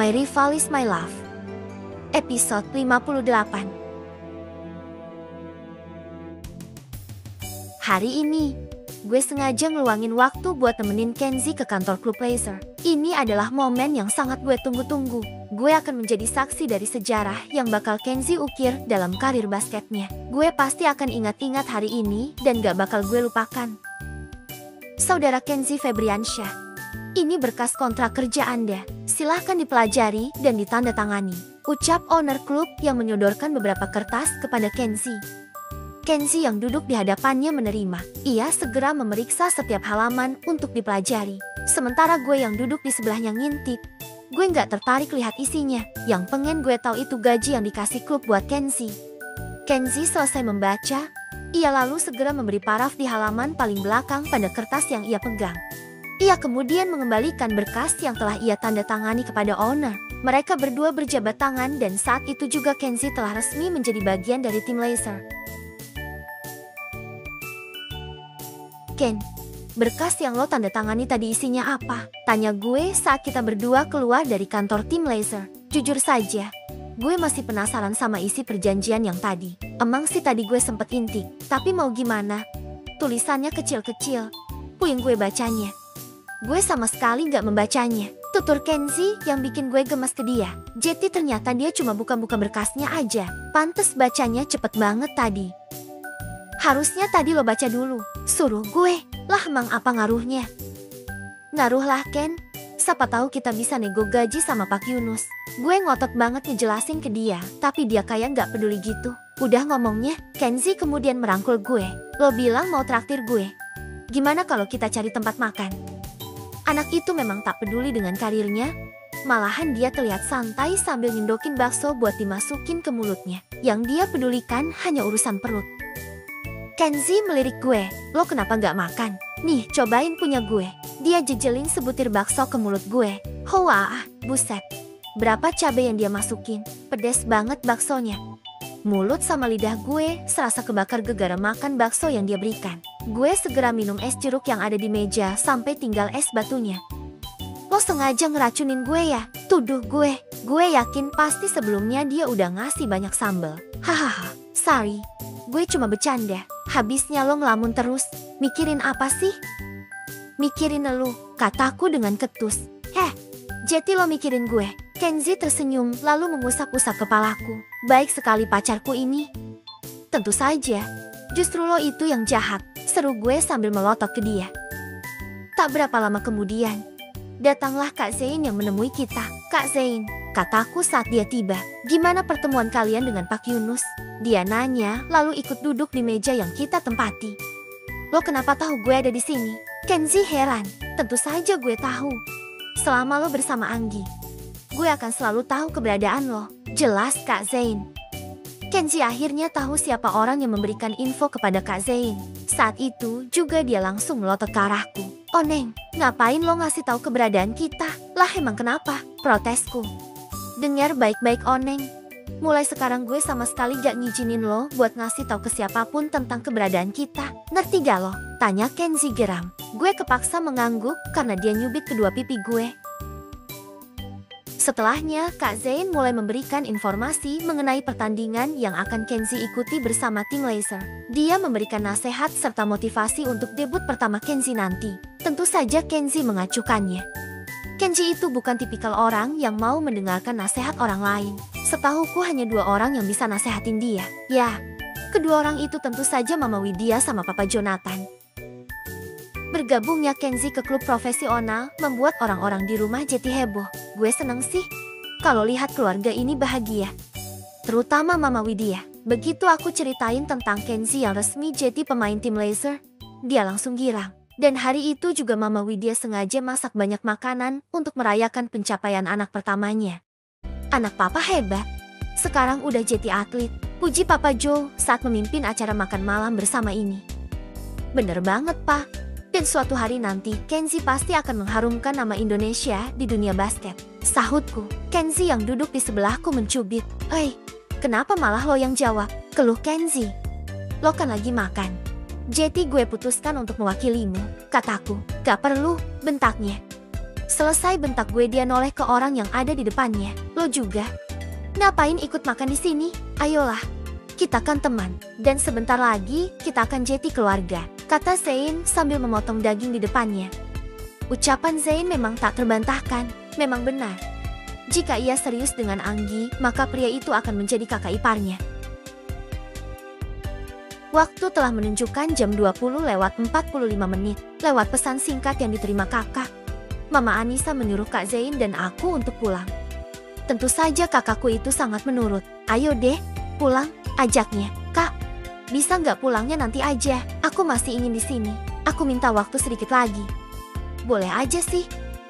My Rival is My Love. Episode 58. Hari ini, gue sengaja ngeluangin waktu buat nemenin Kenzie ke kantor klub laser. Ini adalah momen yang sangat gue tunggu-tunggu. Gue akan menjadi saksi dari sejarah yang bakal Kenzie ukir dalam karir basketnya. Gue pasti akan ingat-ingat hari ini dan gak bakal gue lupakan. Saudara Kenzie Febriansyah, ini berkas kontrak kerja Anda. Silahkan dipelajari dan ditandatangani. Ucap owner klub yang menyodorkan beberapa kertas kepada Kenzie. Kenzie yang duduk di hadapannya menerima. Ia segera memeriksa setiap halaman untuk dipelajari. Sementara gue yang duduk di sebelahnya ngintip. Gue nggak tertarik lihat isinya. Yang pengen gue tahu itu gaji yang dikasih klub buat Kenzie. Kenzie selesai membaca. Ia lalu segera memberi paraf di halaman paling belakang pada kertas yang ia pegang. Ia kemudian mengembalikan berkas yang telah ia tanda tangani kepada owner. Mereka berdua berjabat tangan dan saat itu juga Kenzie telah resmi menjadi bagian dari tim laser. Ken, berkas yang lo tanda tangani tadi isinya apa? Tanya gue saat kita berdua keluar dari kantor tim laser. Jujur saja, gue masih penasaran sama isi perjanjian yang tadi. Emang sih tadi gue sempet intik, tapi mau gimana? Tulisannya kecil-kecil, puing gue bacanya. Gue sama sekali gak membacanya. Tutur Kenzie yang bikin gue gemes ke dia. Jadi ternyata dia cuma buka-buka berkasnya aja. Pantes bacanya cepet banget tadi. Harusnya tadi lo baca dulu. Suruh gue. Lah emang apa ngaruhnya? Ngaruh lah Ken. Siapa tahu kita bisa nego gaji sama Pak Yunus. Gue ngotot banget ngejelasin ke dia. Tapi dia kayak gak peduli gitu. Udah ngomongnya, Kenzie kemudian merangkul gue. Lo bilang mau traktir gue. Gimana kalau kita cari tempat makan? Anak itu memang tak peduli dengan karirnya. Malahan dia terlihat santai sambil nyendokin bakso buat dimasukin ke mulutnya. Yang dia pedulikan hanya urusan perut. Kenzie melirik gue. Lo kenapa gak makan? Nih, cobain punya gue. Dia jejelin sebutir bakso ke mulut gue. Wah, buset. Berapa cabai yang dia masukin? Pedes banget baksonya. Mulut sama lidah gue serasa kebakar gegara makan bakso yang dia berikan. Gue segera minum es jeruk yang ada di meja sampai tinggal es batunya. Lo sengaja ngeracunin gue ya? Tuduh gue. Gue yakin pasti sebelumnya dia udah ngasih banyak sambal. Hahaha, sorry. Gue cuma bercanda. Habisnya lo ngelamun terus. Mikirin apa sih? Mikirin elu, kataku dengan ketus. Jadi lo mikirin gue. Kenzie tersenyum lalu mengusap-usap kepalaku. Baik sekali pacarku ini. Tentu saja. Justru lo itu yang jahat. Seru gue sambil melotot ke dia. Tak berapa lama kemudian, datanglah Kak Zain yang menemui kita. Kak Zain, kataku saat dia tiba. Gimana pertemuan kalian dengan Pak Yunus? Dia nanya lalu ikut duduk di meja yang kita tempati. Lo kenapa tahu gue ada di sini? Kenzie heran. Tentu saja gue tahu. Selama lo bersama Anggi, gue akan selalu tahu keberadaan lo. Jelas Kak Zain. Kenzie akhirnya tahu siapa orang yang memberikan info kepada Kak Zain. Saat itu juga dia langsung melotot ke arahku. Oh Neng, ngapain lo ngasih tahu keberadaan kita? Lah emang kenapa? Protesku. Dengar baik-baik Oneng. Mulai sekarang gue sama sekali gak ngizinin lo buat ngasih tahu ke siapapun tentang keberadaan kita. Ngerti gak lo? Tanya Kenzie geram. Gue kepaksa mengangguk karena dia nyubit kedua pipi gue. Setelahnya, Kak Zain mulai memberikan informasi mengenai pertandingan yang akan Kenzie ikuti bersama tim laser. Dia memberikan nasihat serta motivasi untuk debut pertama Kenzie nanti. Tentu saja Kenzie mengacukannya. Kenzie itu bukan tipikal orang yang mau mendengarkan nasihat orang lain. Setahuku hanya 2 orang yang bisa nasehatin dia. Ya, kedua orang itu tentu saja Mama Widya sama Papa Jonathan. Bergabungnya Kenzie ke klub profesional membuat orang-orang di rumah jadi heboh. Gue seneng sih kalau lihat keluarga ini bahagia. Terutama Mama Widya. Begitu aku ceritain tentang Kenzie yang resmi jadi pemain tim laser, dia langsung girang. Dan hari itu juga Mama Widya sengaja masak banyak makanan untuk merayakan pencapaian anak pertamanya. Anak papa hebat. Sekarang udah jadi atlet. Puji Papa Joe saat memimpin acara makan malam bersama ini. Bener banget, Pak. Dan suatu hari nanti, Kenzie pasti akan mengharumkan nama Indonesia di dunia basket. Sahutku. Kenzie yang duduk di sebelahku mencubit. Kenapa malah lo yang jawab? Keluh Kenzie. Lo kan lagi makan. Jadi gue putuskan untuk mewakilimu, kataku. Gak perlu, bentaknya. Selesai bentak gue, dia noleh ke orang yang ada di depannya. Lo juga? Ngapain ikut makan di sini? Ayolah, kita kan teman. Dan sebentar lagi kita akan jadi keluarga, kata Zain sambil memotong daging di depannya. Ucapan Zain memang tak terbantahkan, memang benar. Jika ia serius dengan Anggi, maka pria itu akan menjadi kakak iparnya. Waktu telah menunjukkan jam 20:45 lewat pesan singkat yang diterima kakak. Mama Anissa menyuruh Kak Zain dan aku untuk pulang. Tentu saja kakakku itu sangat menurut. Ayo deh, pulang, ajaknya. Kak, bisa nggak pulangnya nanti aja? Aku masih ingin di sini. Aku minta waktu sedikit lagi. Boleh aja sih.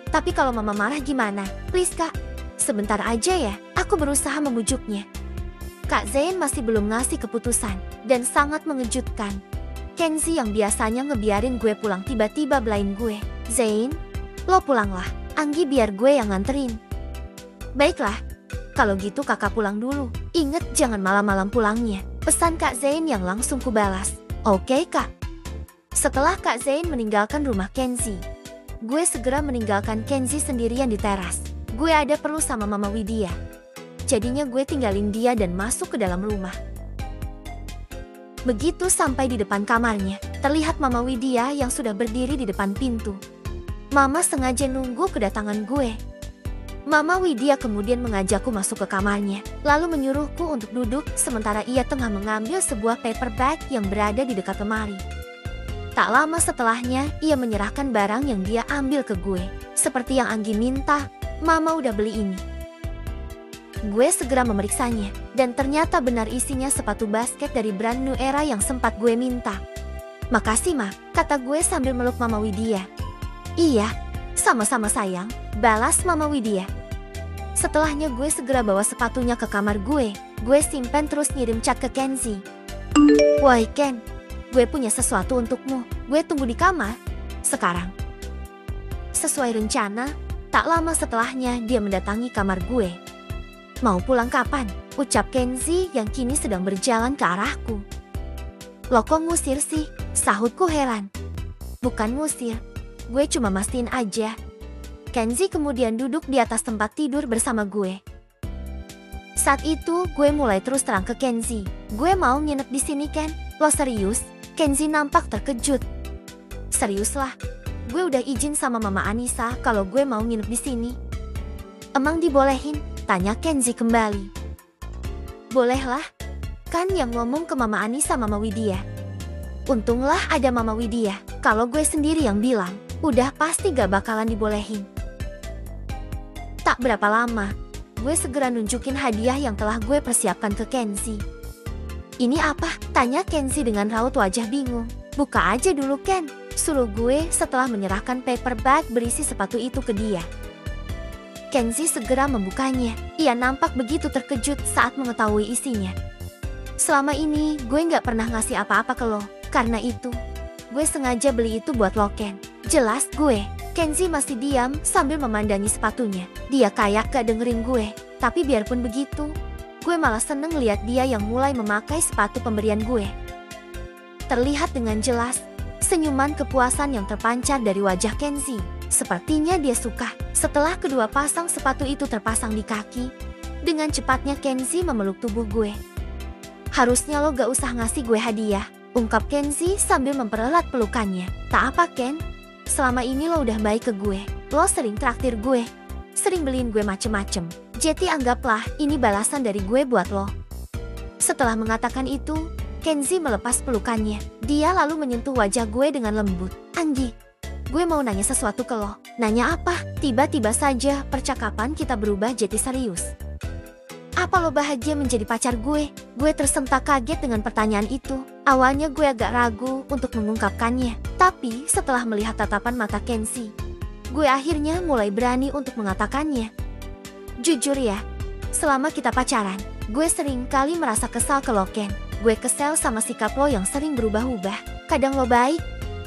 Tapi kalau mama marah gimana? Please kak, sebentar aja ya. Aku berusaha membujuknya. Kak Zain masih belum ngasih keputusan. Dan sangat mengejutkan. Kenzi yang biasanya ngebiarin gue pulang tiba-tiba belain gue. Zain, lo pulanglah, Anggi biar gue yang nganterin. Baiklah, kalau gitu kakak pulang dulu. Ingat jangan malam-malam pulangnya, pesan Kak Zain yang langsung kubalas. Oke kak. Setelah Kak Zain meninggalkan rumah Kenzi, gue segera meninggalkan Kenzi sendirian di teras. Gue ada perlu sama Mama Widya. Jadinya gue tinggalin dia dan masuk ke dalam rumah. Begitu sampai di depan kamarnya, terlihat Mama Widya yang sudah berdiri di depan pintu. Mama sengaja nunggu kedatangan gue. Mama Widya kemudian mengajakku masuk ke kamarnya, lalu menyuruhku untuk duduk sementara ia tengah mengambil sebuah paper bag yang berada di dekat lemari. Tak lama setelahnya, ia menyerahkan barang yang dia ambil ke gue. Seperti yang Anggi minta, Mama udah beli ini. Gue segera memeriksanya, dan ternyata benar isinya sepatu basket dari brand New Era yang sempat gue minta. Makasih Ma, kata gue sambil meluk Mama Widya. Iya, sama-sama sayang, balas Mama Widya. Setelahnya gue segera bawa sepatunya ke kamar gue. Gue simpen terus ngirim chat ke Kenzi. Woi Ken, gue punya sesuatu untukmu. Gue tunggu di kamar. Sekarang. Sesuai rencana, tak lama setelahnya dia mendatangi kamar gue. Mau pulang kapan? Ucap Kenzi yang kini sedang berjalan ke arahku. Lo kok ngusir sih? Sahutku heran. Bukan ngusir, gue cuma mastiin aja. Kenzi kemudian duduk di atas tempat tidur bersama gue. Saat itu gue mulai terus terang ke Kenzi. Gue mau nginep di sini Ken. Lo serius? Kenzi nampak terkejut. Seriuslah, gue udah izin sama Mama Anissa kalau gue mau nginep di sini. Emang dibolehin? Tanya Kenzi kembali. Bolehlah, kan yang ngomong ke Mama Anissa Mama Widya. Untunglah ada Mama Widya, kalau gue sendiri yang bilang, udah pasti gak bakalan dibolehin. Tak berapa lama, gue segera nunjukin hadiah yang telah gue persiapkan ke Kenzi. Ini apa? Tanya Kenzi dengan raut wajah bingung. Buka aja dulu Ken, suruh gue setelah menyerahkan paper bag berisi sepatu itu ke dia. Kenzi segera membukanya. Ia nampak begitu terkejut saat mengetahui isinya. Selama ini gue gak pernah ngasih apa-apa ke lo. Karena itu, gue sengaja beli itu buat lo Ken. Jelas gue. Kenzi masih diam sambil memandangi sepatunya. Dia kayak gak dengerin gue. Tapi biarpun begitu, gue malah seneng lihat dia yang mulai memakai sepatu pemberian gue. Terlihat dengan jelas, senyuman kepuasan yang terpancar dari wajah Kenzi. Sepertinya dia suka. Setelah kedua pasang sepatu itu terpasang di kaki, dengan cepatnya Kenzi memeluk tubuh gue. Harusnya lo gak usah ngasih gue hadiah, ungkap Kenzi sambil mempererat pelukannya. Tak apa Ken, selama ini lo udah baik ke gue. Lo sering traktir gue, sering beliin gue macem-macem. Jadi anggaplah ini balasan dari gue buat lo. Setelah mengatakan itu, Kenzi melepas pelukannya. Dia lalu menyentuh wajah gue dengan lembut. Anggi, gue mau nanya sesuatu ke lo. Nanya apa? Tiba-tiba saja percakapan kita berubah jadi serius. Apa lo bahagia menjadi pacar gue? Gue tersentak kaget dengan pertanyaan itu. Awalnya gue agak ragu untuk mengungkapkannya. Tapi setelah melihat tatapan mata Kenzi, gue akhirnya mulai berani untuk mengatakannya. Jujur ya, selama kita pacaran, gue sering kali merasa kesal ke lo Ken. Gue kesel sama sikap lo yang sering berubah-ubah. Kadang lo baik,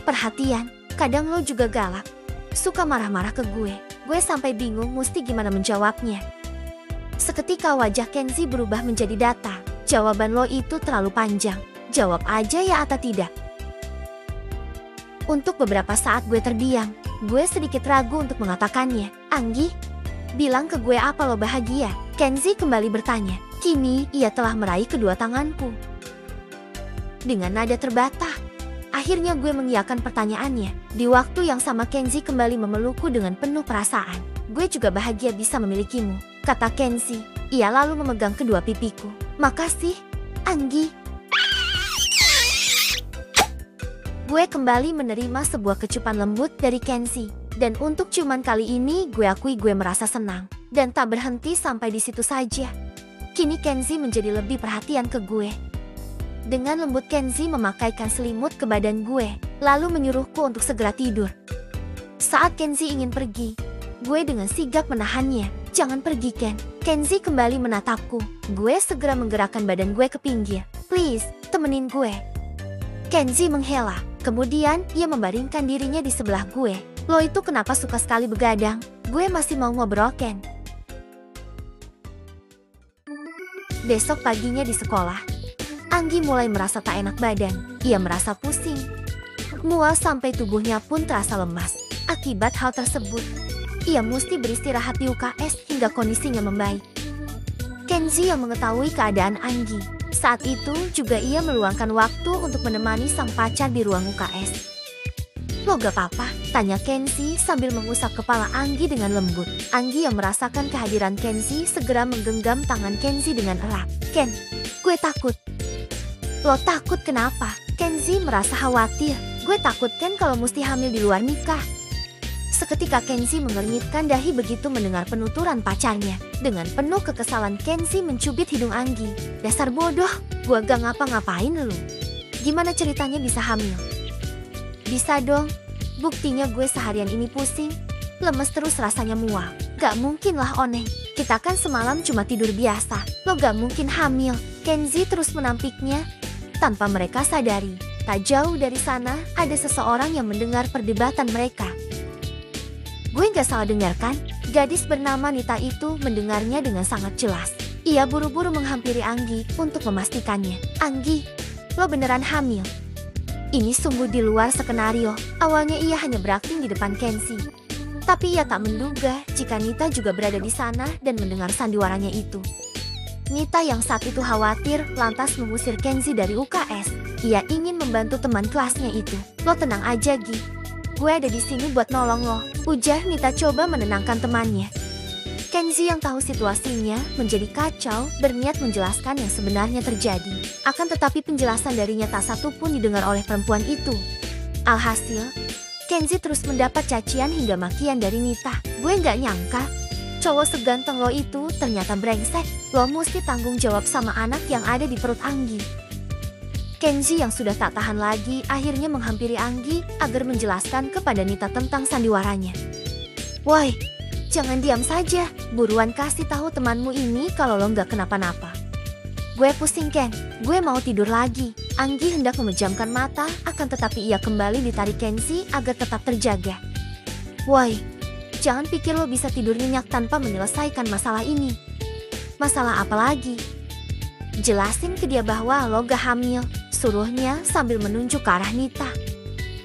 perhatian, kadang lo juga galak. Suka marah-marah ke gue. Gue sampai bingung mesti gimana menjawabnya. Seketika wajah Kenzi berubah menjadi datar. Jawaban lo itu terlalu panjang. Jawab aja ya atau tidak. Untuk beberapa saat gue terdiam. Gue sedikit ragu untuk mengatakannya. Anggi, bilang ke gue apa lo bahagia? Kenzi kembali bertanya. Kini ia telah meraih kedua tanganku. Dengan nada terbata, akhirnya gue mengiyakan pertanyaannya. Di waktu yang sama Kenzi kembali memelukku dengan penuh perasaan. Gue juga bahagia bisa memilikimu, kata Kenzi. Ia lalu memegang kedua pipiku. Makasih, Anggi. Gue kembali menerima sebuah kecupan lembut dari Kenzi. Dan untuk ciuman kali ini gue akui gue merasa senang. Dan tak berhenti sampai di situ saja. Kini Kenzi menjadi lebih perhatian ke gue. Dengan lembut Kenzi memakaikan selimut ke badan gue. Lalu menyuruhku untuk segera tidur. Saat Kenzi ingin pergi, gue dengan sigap menahannya. Jangan pergi Ken. Kenzi kembali menatapku. Gue segera menggerakkan badan gue ke pinggir. Please, temenin gue. Kenzi menghela. Kemudian ia membaringkan dirinya di sebelah gue. Lo itu kenapa suka sekali begadang? Gue masih mau ngobrol Ken. Besok paginya di sekolah, Anggi mulai merasa tak enak badan. Ia merasa pusing, mual sampai tubuhnya pun terasa lemas. Akibat hal tersebut, ia mesti beristirahat di UKS hingga kondisinya membaik. Kenzi yang mengetahui keadaan Anggi, saat itu juga ia meluangkan waktu untuk menemani sang pacar di ruang UKS. Lo gak apa-apa? Tanya Kenzi sambil mengusap kepala Anggi dengan lembut. Anggi yang merasakan kehadiran Kenzi segera menggenggam tangan Kenzi dengan erat. Ken, gue takut. Lo takut kenapa? Kenzi merasa khawatir. Gue takut Ken kalau mesti hamil di luar nikah. Seketika Kenzi mengernyitkan dahi begitu mendengar penuturan pacarnya. Dengan penuh kekesalan Kenzi mencubit hidung Anggi. Dasar bodoh, gue gak ngapa-ngapain lu. Gimana ceritanya bisa hamil? Bisa dong, buktinya gue seharian ini pusing, lemes terus rasanya mual. Gak mungkin lah Oneng, kita kan semalam cuma tidur biasa, lo gak mungkin hamil. Kenzi terus menampiknya, tanpa mereka sadari. Tak jauh dari sana, ada seseorang yang mendengar perdebatan mereka. Gue gak salah dengar kan? Gadis bernama Nita itu mendengarnya dengan sangat jelas. Ia buru-buru menghampiri Anggi untuk memastikannya. Anggi, lo beneran hamil? Ini sungguh di luar skenario. Awalnya ia hanya berakting di depan Kenzi. Tapi ia tak menduga jika Nita juga berada di sana dan mendengar sandiwaranya itu. Nita yang saat itu khawatir lantas mengusir Kenzi dari UKS. Ia ingin membantu teman kelasnya itu. Lo tenang aja Gi. Gue ada di sini buat nolong lo. Ujar Nita coba menenangkan temannya. Kenzi yang tahu situasinya menjadi kacau, berniat menjelaskan yang sebenarnya terjadi. Akan tetapi penjelasan darinya tak satu pun didengar oleh perempuan itu. Alhasil, Kenzi terus mendapat cacian hingga makian dari Nita. Gue gak nyangka, cowok seganteng lo itu ternyata brengsek. Lo mesti tanggung jawab sama anak yang ada di perut Anggi. Kenzi yang sudah tak tahan lagi akhirnya menghampiri Anggi agar menjelaskan kepada Nita tentang sandiwaranya. Woi, jangan diam saja, buruan kasih tahu temanmu ini kalau lo nggak kenapa-napa. Gue pusing Ken, gue mau tidur lagi. Anggi hendak memejamkan mata, akan tetapi ia kembali ditarik Kenzi agar tetap terjaga. Woi, jangan pikir lo bisa tidur nyenyak tanpa menyelesaikan masalah ini. Masalah apa lagi? Jelasin ke dia bahwa lo gak hamil, suruhnya sambil menunjuk ke arah Nita.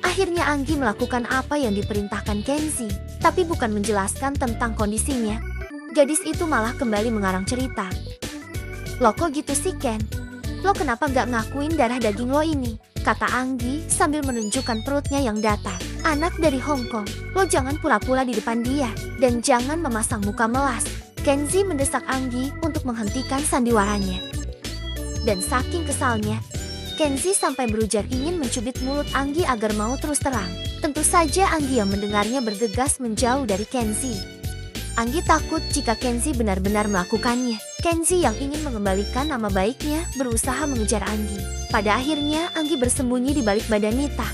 Akhirnya Anggi melakukan apa yang diperintahkan Kenzi. Tapi bukan menjelaskan tentang kondisinya. Gadis itu malah kembali mengarang cerita. Lo kok gitu sih Ken? Lo kenapa gak ngakuin darah daging lo ini? Kata Anggi sambil menunjukkan perutnya yang datar. Anak dari Hong Kong, lo jangan pura-pura di depan dia. Dan jangan memasang muka melas. Kenzi mendesak Anggi untuk menghentikan sandiwaranya. Dan saking kesalnya, Kenzi sampai berujar ingin mencubit mulut Anggi agar mau terus terang. Tentu saja Anggi yang mendengarnya bergegas menjauh dari Kenzi. Anggi takut jika Kenzi benar-benar melakukannya. Kenzi yang ingin mengembalikan nama baiknya berusaha mengejar Anggi. Pada akhirnya Anggi bersembunyi di balik badan Nita.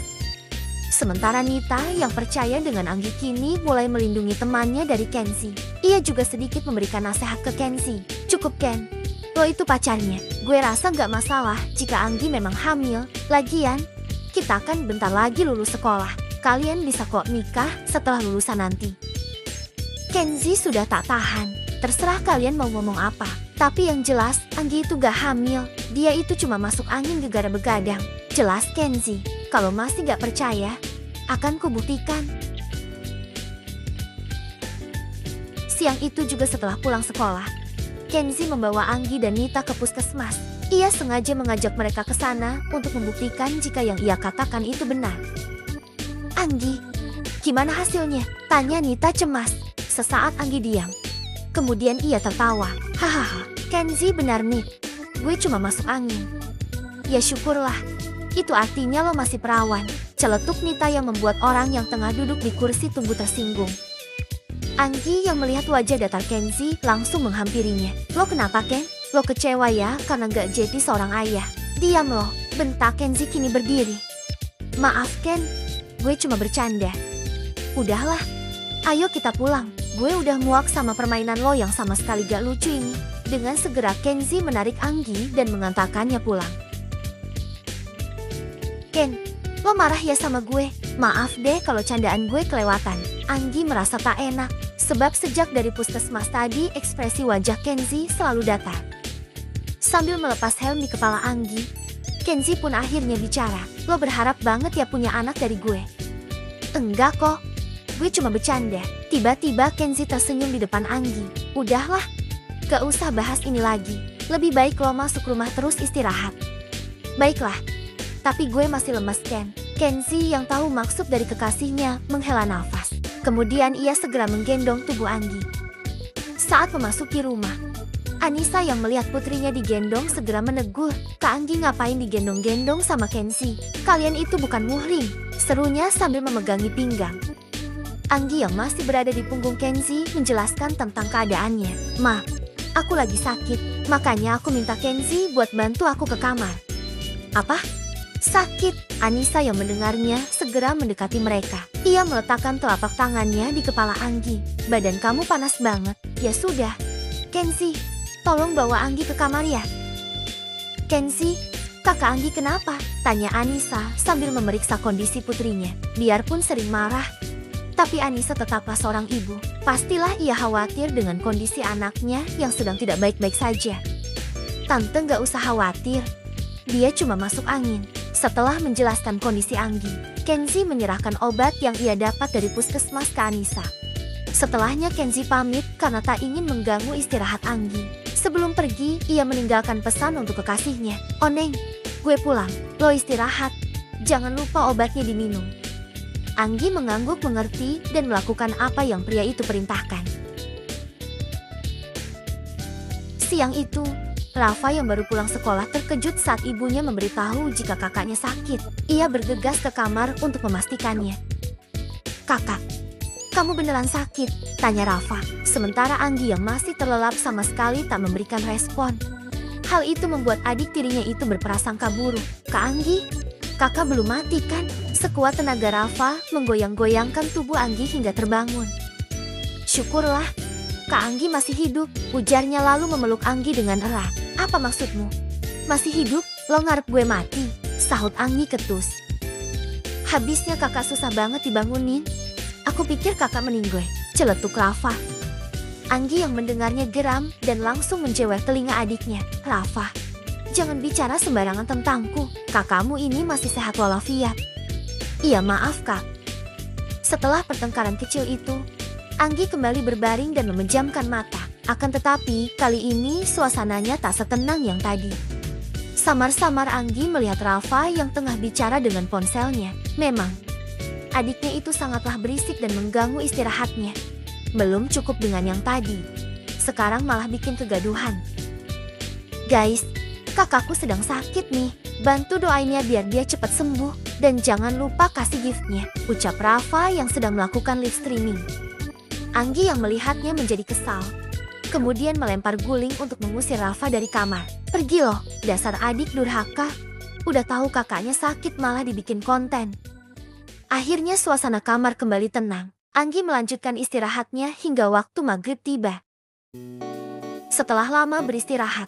Sementara Nita yang percaya dengan Anggi kini mulai melindungi temannya dari Kenzi. Ia juga sedikit memberikan nasihat ke Kenzi. Cukup Ken, lo itu pacarnya. Gue rasa gak masalah jika Anggi memang hamil. Lagian, kita kan bentar lagi lulus sekolah. Kalian bisa kok nikah setelah lulusan nanti. Kenzi sudah tak tahan. Terserah kalian mau ngomong apa. Tapi yang jelas, Anggi itu gak hamil. Dia itu cuma masuk angin gegara begadang. Jelas Kenzi, kalau masih gak percaya, akan kubuktikan. Siang itu juga setelah pulang sekolah, Kenzi membawa Anggi dan Nita ke puskesmas. Ia sengaja mengajak mereka ke sana untuk membuktikan jika yang ia katakan itu benar. Anggi, gimana hasilnya? Tanya Nita cemas. Sesaat Anggi diam. Kemudian ia tertawa. Hahaha, Kenzi benar nih. Gue cuma masuk angin. Ya syukurlah. Itu artinya lo masih perawan. Celetuk Nita yang membuat orang yang tengah duduk di kursi tunggu tersinggung. Anggi yang melihat wajah datar Kenzi langsung menghampirinya. Lo kenapa Ken? Lo kecewa ya karena gak jadi seorang ayah. Diam lo, bentak Kenzi kini berdiri. Maaf Ken, gue cuma bercanda. Udahlah, ayo kita pulang. Gue udah muak sama permainan lo yang sama sekali gak lucu ini. Dengan segera Kenzi menarik Anggi dan mengantarkannya pulang. Ken, lo marah ya sama gue? Maaf deh kalau candaan gue kelewatan. Anggi merasa tak enak, sebab sejak dari puskesmas tadi ekspresi wajah Kenzi selalu datar. Sambil melepas helm di kepala Anggi, Kenzi pun akhirnya bicara. Lo berharap banget ya punya anak dari gue? Enggak kok, gue cuma bercanda. Tiba-tiba Kenzi tersenyum di depan Anggi. Udahlah, gak usah bahas ini lagi. Lebih baik lo masuk rumah terus istirahat. Baiklah, tapi gue masih lemas Ken. Kenzi yang tahu maksud dari kekasihnya menghela nafas. Kemudian ia segera menggendong tubuh Anggi. Saat memasuki rumah, Anissa yang melihat putrinya digendong segera menegur. Kak Anggi ngapain digendong-gendong sama Kenzi? Kalian itu bukan muhrim, serunya sambil memegangi pinggang. Anggi yang masih berada di punggung Kenzi menjelaskan tentang keadaannya. Ma, aku lagi sakit, makanya aku minta Kenzi buat bantu aku ke kamar. Apa? Sakit? Anissa yang mendengarnya segera mendekati mereka. Ia meletakkan telapak tangannya di kepala Anggi. Badan kamu panas banget. Ya sudah, Kenzi, tolong bawa Anggi ke kamar ya. Kenzi, kakak Anggi kenapa? Tanya Anissa sambil memeriksa kondisi putrinya. Biarpun sering marah, tapi Anissa tetaplah seorang ibu. Pastilah ia khawatir dengan kondisi anaknya yang sedang tidak baik-baik saja. Tante gak usah khawatir, dia cuma masuk angin. Setelah menjelaskan kondisi Anggi, Kenzi menyerahkan obat yang ia dapat dari puskesmas ke Anissa. Setelahnya Kenzi pamit karena tak ingin mengganggu istirahat Anggi. Sebelum pergi, ia meninggalkan pesan untuk kekasihnya. Oneng, gue pulang, lo istirahat. Jangan lupa obatnya diminum. Anggi mengangguk mengerti dan melakukan apa yang pria itu perintahkan. Siang itu, Rafa yang baru pulang sekolah terkejut saat ibunya memberitahu jika kakaknya sakit. Ia bergegas ke kamar untuk memastikannya. Kakak, kamu beneran sakit? Tanya Rafa. Sementara Anggi yang masih terlelap sama sekali tak memberikan respon. Hal itu membuat adik tirinya itu berprasangka buruk. Kak Anggi, kakak belum mati kan? Sekuat tenaga Rafa menggoyang-goyangkan tubuh Anggi hingga terbangun. Syukurlah, Kak Anggi masih hidup, ujarnya lalu memeluk Anggi dengan erat. Apa maksudmu? Masih hidup? Lo ngarep gue mati? Sahut Anggi ketus. Habisnya kakak susah banget dibangunin. Aku pikir kakak meninggoy, celetuk Rafa. Anggi yang mendengarnya geram dan langsung menjewer telinga adiknya. Rafa, jangan bicara sembarangan tentangku. Kakakmu ini masih sehat walafiat. Iya maaf kak. Setelah pertengkaran kecil itu, Anggi kembali berbaring dan memejamkan mata. Akan tetapi, kali ini suasananya tak setenang yang tadi. Samar-samar Anggi melihat Rafa yang tengah bicara dengan ponselnya. Memang, adiknya itu sangatlah berisik dan mengganggu istirahatnya. Belum cukup dengan yang tadi, sekarang malah bikin kegaduhan. Guys, kakakku sedang sakit nih. Bantu doainnya biar dia cepat sembuh. Dan jangan lupa kasih giftnya, ucap Rafa yang sedang melakukan live streaming. Anggi yang melihatnya menjadi kesal. Kemudian melempar guling untuk mengusir Rafa dari kamar. Pergi loh, dasar adik durhaka. Udah tahu kakaknya sakit malah dibikin konten. Akhirnya suasana kamar kembali tenang. Anggi melanjutkan istirahatnya hingga waktu maghrib tiba. Setelah lama beristirahat,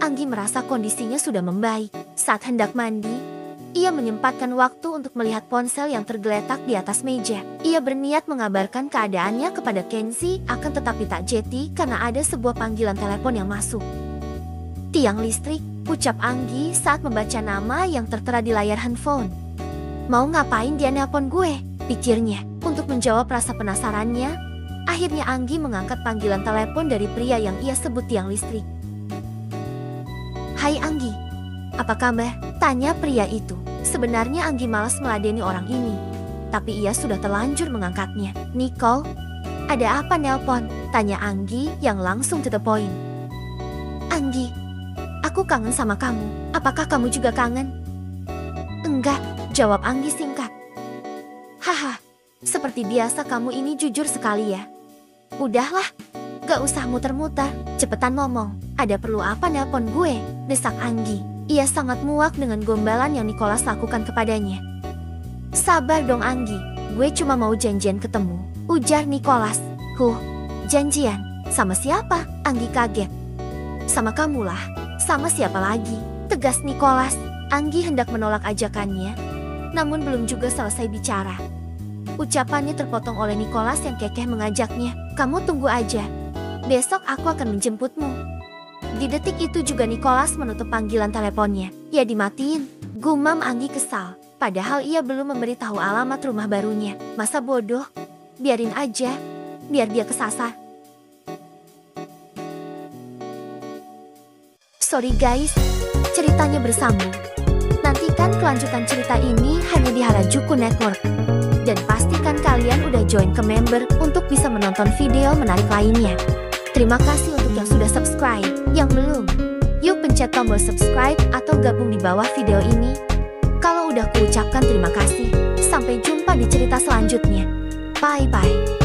Anggi merasa kondisinya sudah membaik. Saat hendak mandi, ia menyempatkan waktu untuk melihat ponsel yang tergeletak di atas meja. Ia berniat mengabarkan keadaannya kepada Kenzi, akan tetapi tak jadi karena ada sebuah panggilan telepon yang masuk. Tiang listrik, ucap Anggi saat membaca nama yang tertera di layar handphone. Mau ngapain dia nelpon gue? Pikirnya. Untuk menjawab rasa penasarannya, Akhirnya Anggi mengangkat panggilan telepon dari pria yang ia sebut tiang listrik. "Hai Anggi, apa kabar?" tanya pria itu. Sebenarnya Anggi malas meladeni orang ini, tapi ia sudah terlanjur mengangkatnya. "Nicole, ada apa nelpon?" tanya Anggi yang langsung to the point. "Anggi, aku kangen sama kamu. Apakah kamu juga kangen?" "Enggak," jawab Anggi singkat. "Haha, seperti biasa kamu ini jujur sekali ya. Udahlah, gak usah muter-muter, cepetan ngomong. Ada perlu apa nelpon gue?" desak Anggi. Ia sangat muak dengan gombalan yang Nicholas lakukan kepadanya. "Sabar dong Anggi, gue cuma mau janjian ketemu," ujar Nicholas. Janjian? Sama siapa?" Anggi kaget. "Sama kamulah." "Sama siapa lagi?" tegas Nicholas. Anggi hendak menolak ajakannya, namun belum juga selesai bicara. Ucapannya terpotong oleh Nicholas yang kekeh mengajaknya. "Kamu tunggu aja. Besok aku akan menjemputmu." Di detik itu juga Nicholas menutup panggilan teleponnya. "Ya dimatiin," gumam Anggi kesal. Padahal ia belum memberitahu alamat rumah barunya. Masa bodoh? Biarin aja, biar dia kesasar. Sorry guys, ceritanya bersambung. Nantikan kelanjutan cerita ini hanya di Harajuku Network. Dan pastikan kalian udah join ke member untuk bisa menonton video menarik lainnya. Terima kasih untuk yang sudah subscribe. Yang belum, yuk pencet tombol subscribe atau gabung di bawah video ini. Kalau udah kuucapkan terima kasih. Sampai jumpa di cerita selanjutnya. Bye-bye.